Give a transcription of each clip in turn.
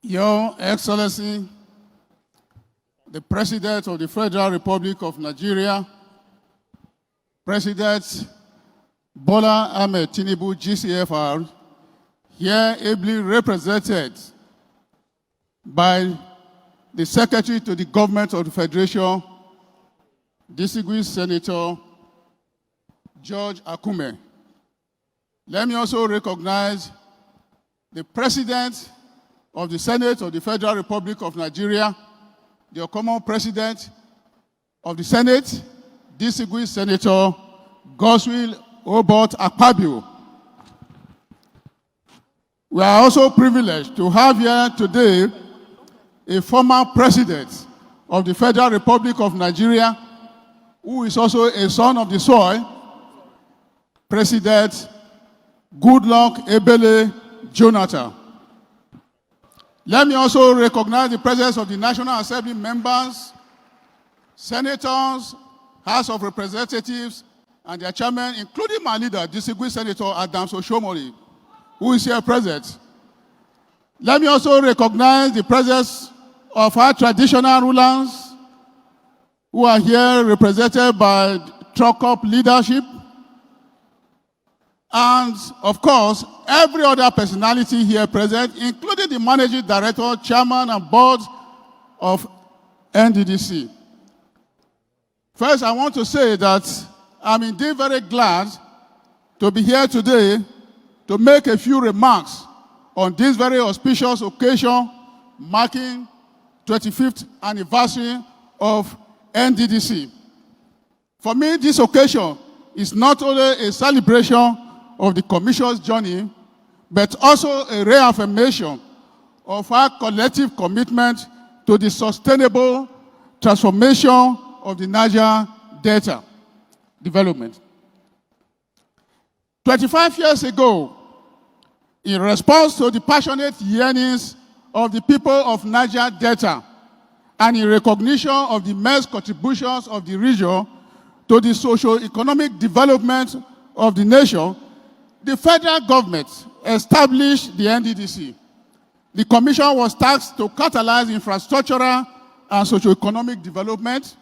Your Excellency, the President of the Federal Republic of Nigeria, President Bola Ahmed Tinubu, GCFR, here ably represented by the Secretary to the Government of the Federation, distinguished Senator George Akume. Let me also recognize the President of the Senate of the Federal Republic of Nigeria, the common President of the Senate, distinguished Senator Godswill Obot Akpabio. We are also privileged to have here today a former President of the Federal Republic of Nigeria, who is also a son of the soil, President Goodluck Ebele Jonathan. Let me also recognize the presence of the National Assembly members, senators, House of Representatives, and their chairman, including my leader, distinguished Senator Adams Oshomori, who is here present. Let me also recognize the presence of our traditional rulers, who are here represented by Truck-Up leadership, and, of course, every other personality here present, including the Managing Director, Chairman, and Board of NDDC. First, I want to say that I'm indeed very glad to be here today to make a few remarks on this very auspicious occasion marking 25th anniversary of NDDC. For me, this occasion is not only a celebration of the Commission's journey, but also a reaffirmation of our collective commitment to the sustainable transformation of the Niger Delta development. 25 years ago, in response to the passionate yearnings of the people of Niger Delta and in recognition of the immense contributions of the region to the socio-economic development of the nation, the federal government established the NDDC. The Commission was tasked to catalyze infrastructural and socio-economic development,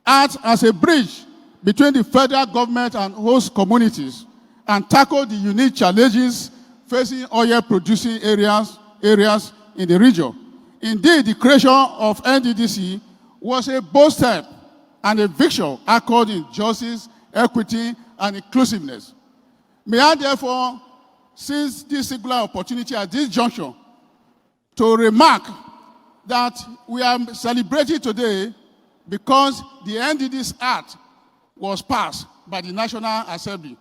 act as a bridge between the federal government and host communities, and tackle the unique challenges facing oil-producing areas in the region. Indeed, the creation of NDDC was a bold step and a victory accord in justice, equity, and inclusiveness. May I therefore seize this singular opportunity at this juncture to remark that we are celebrating today because the NDDC Act was passed by the National Assembly.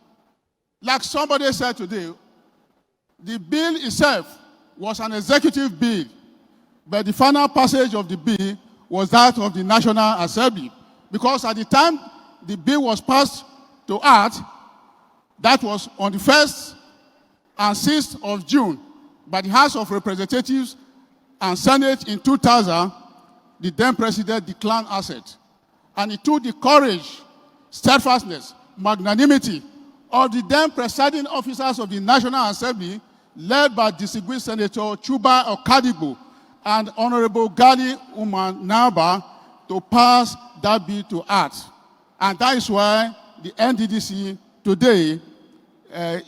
Like somebody said today, the bill itself was an executive bill, but the final passage of the bill was that of the National Assembly. Because at the time the bill was passed to act, that was on the 1st and 6th of June by the House of Representatives and Senate in 2000, the then President declined assent. And it took the courage, steadfastness, magnanimity of the then presiding officers of the National Assembly, led by distinguished Senator Chuba Okadigbo and Honorable Gali Umar Naba, to pass that bill to act. And that is why the NDDC today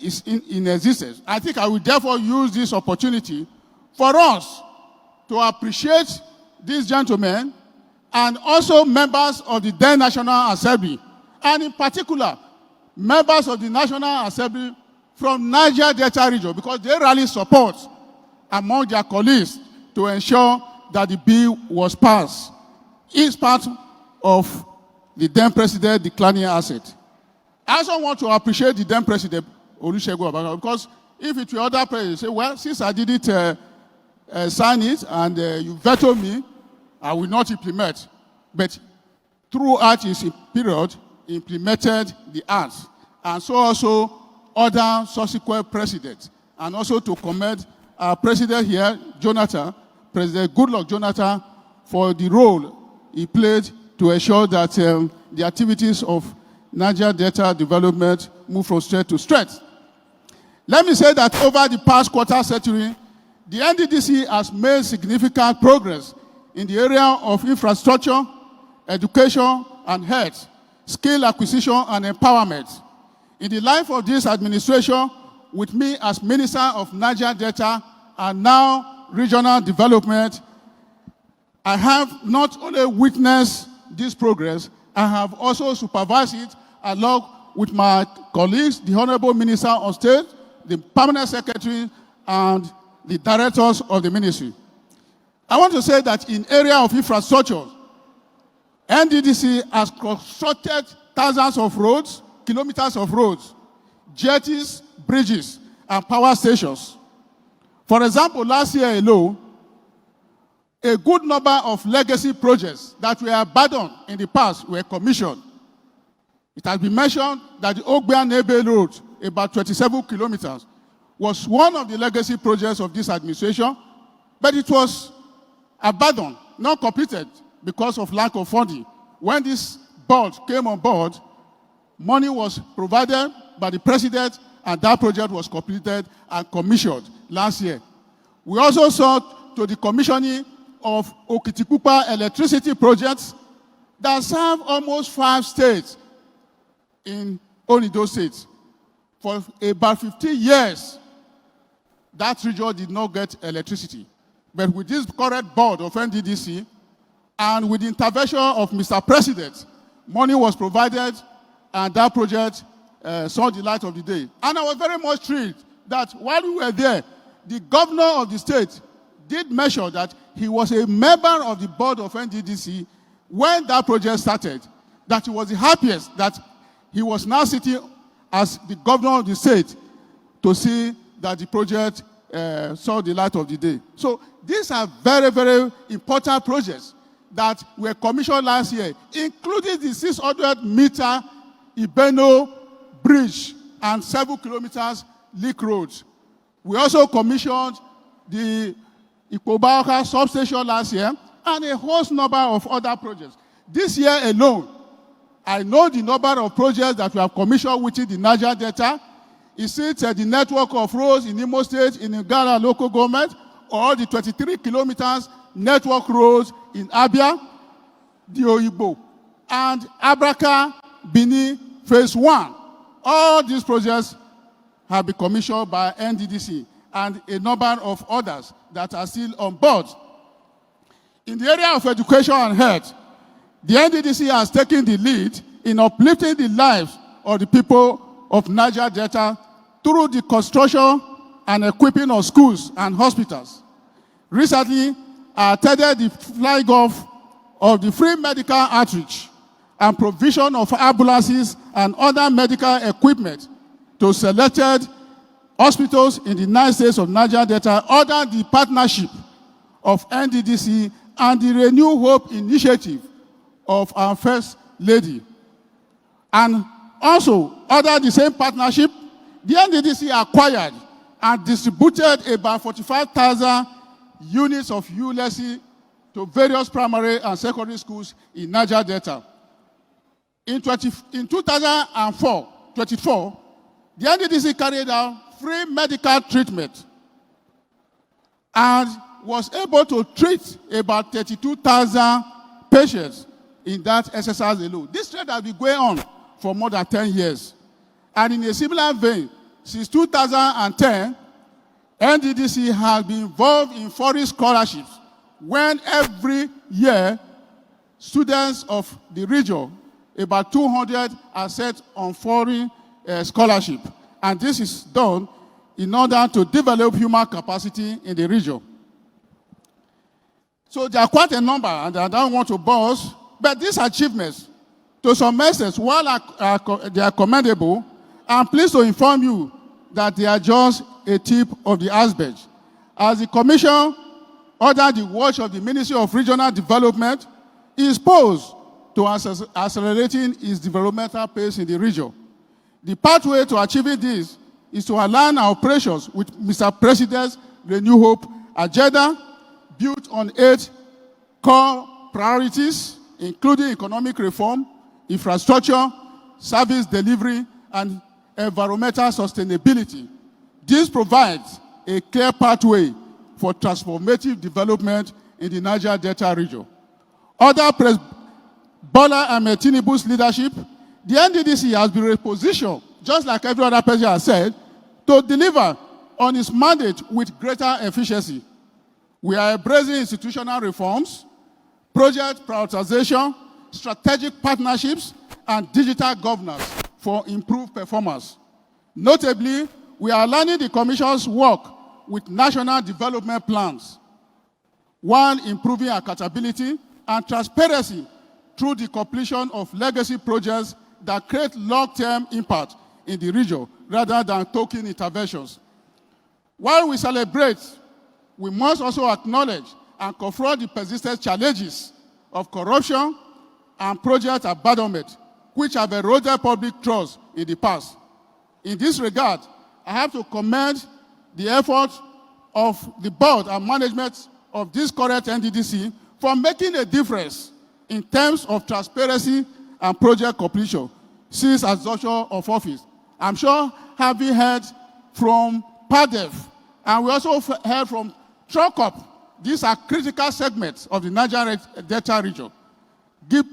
is in existence. I think I will therefore use this opportunity for us to appreciate these gentlemen and also members of the then National Assembly, and in particular, members of the National Assembly from Niger Delta region, because they rally support among their colleagues to ensure that the bill was passed. It's part of the then President declining assent. I also want to appreciate the then President, Olusegun Obasanjo, because if it were other presidents, say, well, since I didn't sign it and you vetoed me, I will not implement. But throughout his period, he implemented the act. And so also other subsequent presidents. And also to commend our president here, Jonathan, President Goodluck Jonathan, for the role he played to ensure that the activities of Niger Delta development move from strength to strength. Let me say that over the past quarter century, The NDDC has made significant progress in the area of infrastructure, education and health, skill acquisition and empowerment. In the life of this administration, with me as Minister of Niger Delta and now Regional Development, I have not only witnessed this progress, I have also supervised it along with my colleagues, the Honorable Minister of State, the Permanent Secretary, and the directors of the ministry. I want to say that in area of infrastructure, NDDC has constructed thousands of roads, kilometers of roads, jetties, bridges, and power stations. For example, last year alone, a good number of legacy projects that were abandoned in the past were commissioned. It has been mentioned that the Ogbean-Nebe Road, about 27 kilometers, was one of the legacy projects of this administration, but it was abandoned, not completed because of lack of funding. When this board came on board, money was provided by the president, and that project was completed and commissioned last year. We also saw to the commissioning of Okitikupa electricity projects that serve almost 5 states in only those states. For about 50 years, that region did not get electricity. But with this current board of NDDC, and with the intervention of Mr. President, money was provided, and that project saw the light of the day. And I was very much thrilled that while we were there, the governor of the state did mention that he was a member of the board of NDDC when that project started, that he was the happiest that he was now sitting as the governor of the state to see that the project saw the light of the day. So these are very, very important projects that were commissioned last year, including the 600-meter Ibeno Bridge and 7 kilometers Leak Road. We also commissioned the Ikobauka substation last year and a host number of other projects. This year alone, I know the number of projects that we have commissioned within the Niger Delta. Is it the network of roads in Imo State, in Ghana local government, or the 23 kilometers network roads in Abia, the Oyibo, and Abraka, Bini, Phase 1. All these projects have been commissioned by NDDC and a number of others that are still on board. In the area of education and health, the NDDC has taken the lead in uplifting the lives of the people of Niger Delta through the construction and equipping of schools and hospitals. Recently, I attended the flag off of the free medical outreach and provision of ambulances and other medical equipment to selected hospitals in the 9 states of Niger Delta under the partnership of NDDC and the Renew Hope initiative of our First Lady. And also, under the same partnership, the NDDC acquired and distributed about 45,000 units of ULSC to various primary and secondary schools in Niger Delta. In 2024, the NDDC carried out free medical treatment and was able to treat about 32,000 patients in that SSRs alone. This trend has been going on for more than 10 years. And in a similar vein, since 2010, NDDC has been involved in foreign scholarships when every year students of the region, about 200, are set on foreign scholarship. And this is done in order to develop human capacity in the region. So there are quite a number, and I don't want to boast, but these achievements, to some extent, while they are commendable, I'm pleased to inform you that they are just a tip of the iceberg. As the Commission, under the watch of the Ministry of Regional Development, is posed to accelerating its developmental pace in the region. The pathway to achieving this is to align our operations with Mr. President's Renew Hope agenda, built on 8 core priorities, including economic reform, infrastructure, service delivery, and environmental sustainability. This provides a clear pathway for transformative development in the Niger Delta region. Under President Bola Ahmed Tinubu's leadership, the NDDC has been repositioned, just like every other person has said, to deliver on its mandate with greater efficiency. We are embracing institutional reforms, project prioritization, strategic partnerships, and digital governance for improved performance. Notably, we are aligning the Commission's work with national development plans, while improving accountability and transparency through the completion of legacy projects that create long-term impact in the region rather than token interventions. While we celebrate, we must also acknowledge and confront the persistent challenges of corruption and project abandonment, which have eroded public trust in the past. In this regard, I have to commend the effort of the board and management of this current NDDC for making a difference in terms of transparency and project completion since assumption of office. I'm sure having heard from PADEF, and we also heard from TROCOP, these are critical segments of the Niger Delta region,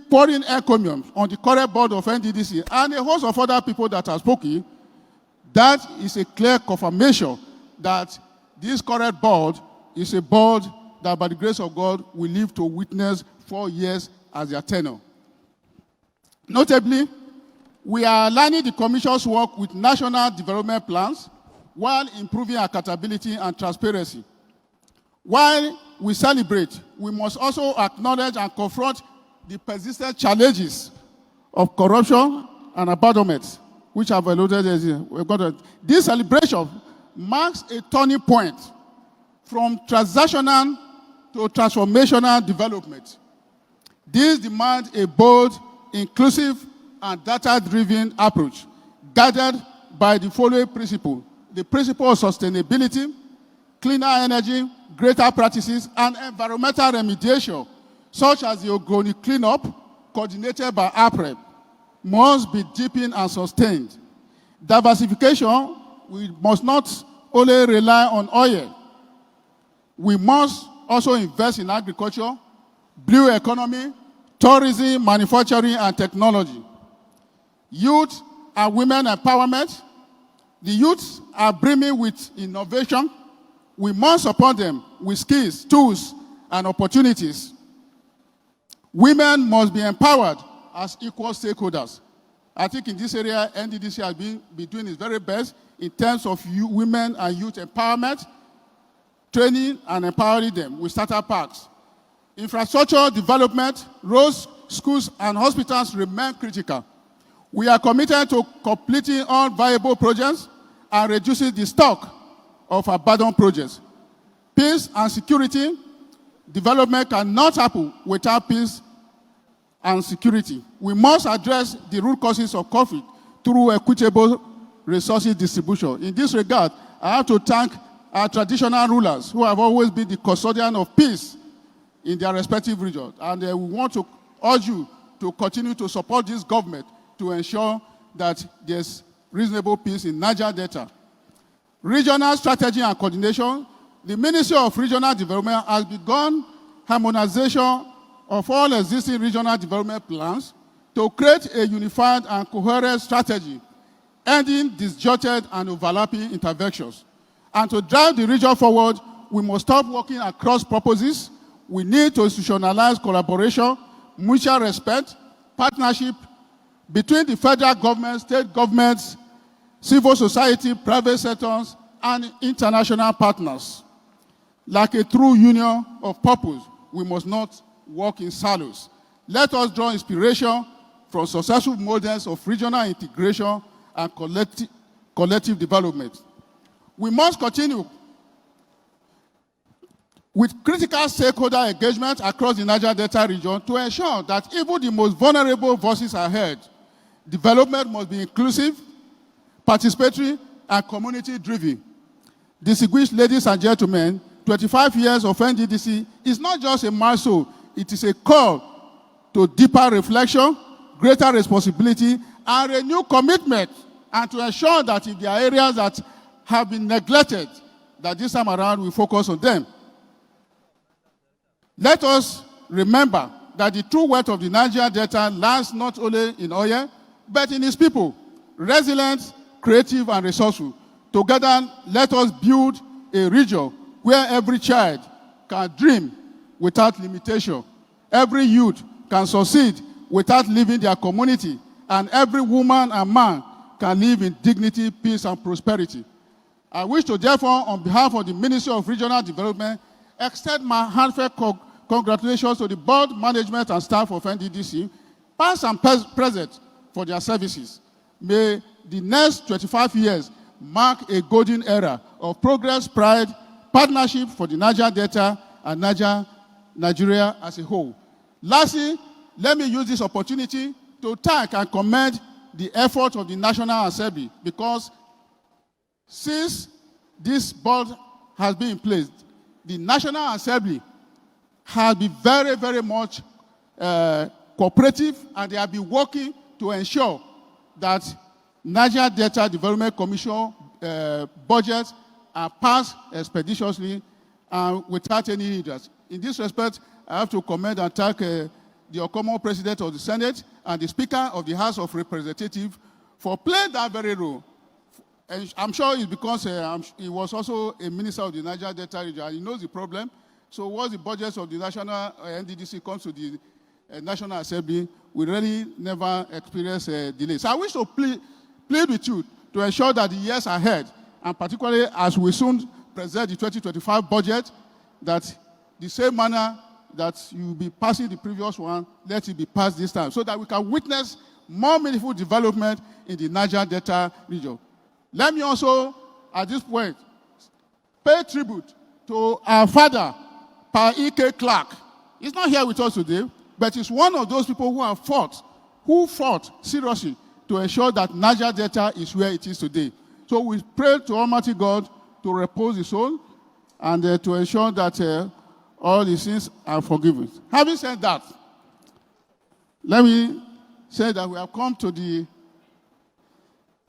pouring encomiums on the current board of NDDC and a host of other people that have spoken. That is a clear confirmation that this current board is a board that, by the grace of God, will live to witness 4 years as their tenure. Notably, we are aligning the Commission's work with national development plans while improving accountability and transparency. While we celebrate, we must also acknowledge and confront the persistent challenges of corruption and abandonment, which I've alluded to. This celebration marks a turning point from transactional to transformational development. This demands a bold, inclusive, and data-driven approach, guided by the following principles: the principle of sustainability, cleaner energy, greater practices, and environmental remediation, such as the Ogoni cleanup, coordinated by APREP, must be deepened and sustained. Diversification, we must not only rely on oil. We must also invest in agriculture, blue economy, tourism, manufacturing, and technology. Youth and women empowerment. The youths are brimming with innovation. We must support them with skills, tools, and opportunities. Women must be empowered as equal stakeholders. I think in this area, NDDC has been doing its very best in terms of women and youth empowerment, training and empowering them with starter packs. Infrastructure development, roads, schools, and hospitals remain critical. We are committed to completing all viable projects and reducing the stock of abandoned projects. Peace and security development cannot happen without peace and security. We must address the root causes of conflict through equitable resources distribution. In this regard, I have to thank our traditional rulers who have always been the custodian of peace in their respective regions. And we want to urge you to continue to support this government to ensure that there's reasonable peace in Niger Delta. Regional strategy and coordination. The Ministry of Regional Development has begun harmonization of all existing regional development plans to create a unified and coherent strategy, ending disjointed and overlapping interventions. And to drive the region forward, we must stop working across purposes. We need to institutionalize collaboration, mutual respect, partnership between the federal government, state governments, civil society, private sectors, and international partners. Like a true union of purpose, we must not work in silos. Let us draw inspiration from successful models of regional integration and collective development. We must continue with critical stakeholder engagement across the Niger Delta region to ensure that even the most vulnerable voices are heard. Development must be inclusive, participatory, and community-driven. Distinguished ladies and gentlemen, 25 years of NDDC is not just a milestone, it is a call to deeper reflection, greater responsibility, and renewed commitment, and to ensure that if there are areas that have been neglected, that this time around we focus on them. Let us remember that the true wealth of the Niger Delta lies not only in oil, but in its people, resilient, creative, and resourceful. Together, let us build a region where every child can dream without limitation, every youth can succeed without leaving their community, and every woman and man can live in dignity, peace, and prosperity. I wish to therefore, on behalf of the Ministry of Regional Development, extend my heartfelt congratulations to the board, management, and staff of NDDC, past and present, for their services. May the next 25 years mark a golden era of progress, pride, partnership for the Niger Delta and Nigeria as a whole. Lastly, let me use this opportunity to thank and commend the effort of the National Assembly, because since this board has been in place, the National Assembly has been very, very much cooperative, and they have been working to ensure that Niger Delta Development Commission budgets are passed expeditiously and without any hindrance. In this respect, I have to commend and thank the Okomo President of the Senate and the Speaker of the House of Representatives for playing that very role. And I'm sure it's because he was also a minister of the Niger Delta region, and he knows the problem. So once the budgets of the national NDDC comes to the National Assembly, we really never experience delays. So I wish to plead with you to ensure that the years ahead, and particularly as we soon present the 2025 budget, that the same manner that you will be passing the previous one, let it be passed this time, so that we can witness more meaningful development in the Niger Delta region. Let me also, at this point, pay tribute to our father, Pa E.K. Clark. He's not here with us today, but he's one of those people who fought seriously to ensure that Niger Delta is where it is today. So we pray to Almighty God to repose his soul and to ensure that all his sins are forgiven. Having said that, let me say that we have come to the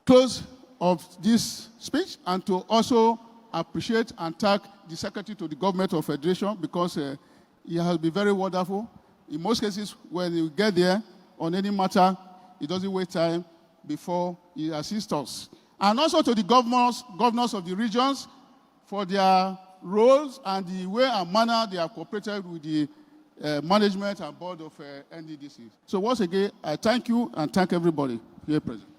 close of this speech, and to also appreciate and thank the Secretary to the Government of Federation, because he has been very wonderful. In most cases, when you get there on any matter, he doesn't waste time before he assists us. And also to the governors of the regions for their roles and the way and manner they have cooperated with the management and board of NDDC. So once again, I thank you and thank everybody here present.